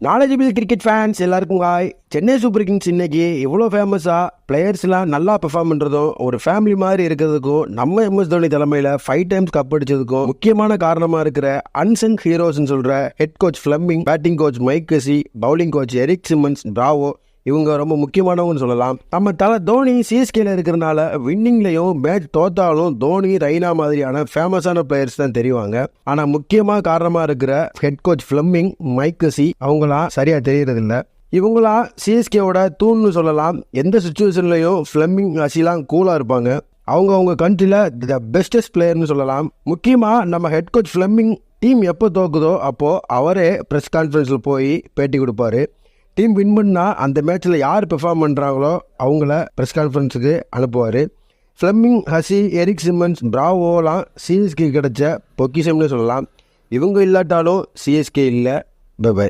Knowledgeable cricket fans எல்லாருக்கும் hi. Chennai super Kings இன்னைக்கு இவ்வளோ ஃபேமஸாக பிளேயர்ஸ்லாம் நல்லா பெர்ஃபார்ம் பண்ணுறதும் ஒரு ஃபேமிலி மாதிரி இருக்கிறதுக்கும் நம்ம MS தோனி தலைமையில் 5 டைம்ஸ் கப் அடிச்சதுக்கும் முக்கியமான காரணமாக இருக்கிற அன்சங் ஹீரோஸ்ன்னு சொல்கிற head coach Fleming, batting coach Mike Hussey, bowling coach Eric Simmons, Bravo இவங்க ரொம்ப முக்கியமானவங்கன்னு சொல்லலாம். நம்ம தலை தோனி சிஎஸ்கேல இருக்கிறனால வின்னிங்லையும் மேட்ச் தோத்தாலும் தோனி, ரெய்னா மாதிரியான ஃபேமஸான பிளேயர்ஸ் தான் தெரிவாங்க. ஆனால் முக்கியமாக காரணமாக இருக்கிற head coach Fleming, mic Hussey அவங்களாம் சரியாக தெரியறதில்ல. இவங்களா சிஎஸ்கேவோட தூண்னு சொல்லலாம். எந்த சுச்சுவேஷன்லையும் ஃப்ளெமிங், ஹசிலாம் கூலாக இருப்பாங்க. அவங்க கண்ட்ரியில் த பெஸ்டஸ்ட் பிளேயர்னு சொல்லலாம். முக்கியமாக நம்ம ஹெட் கோச் ஃப்ளெமிங் டீம் எப்போ தோக்குதோ அப்போது அவரே ப்ரெஸ் கான்ஃபரன்ஸில் போய் பேட்டி கொடுப்பாரு. டீம் வின் பண்ணால் அந்த மேட்ச்சில் யார் பெர்ஃபார்ம் பண்ணுறாங்களோ அவங்கள ப்ரெஸ் கான்ஃபரன்ஸுக்கு அனுப்புவார். ஃப்ளெமிங், ஹசி, எரிக் சிம்மன்ஸ், பிராவோலாம் சிஎஸ்கே கிடைச்ச பொக்கிஷம்னு சொல்லலாம். இவங்க இல்லாட்டாலும் சிஎஸ்கே இல்லை. பை.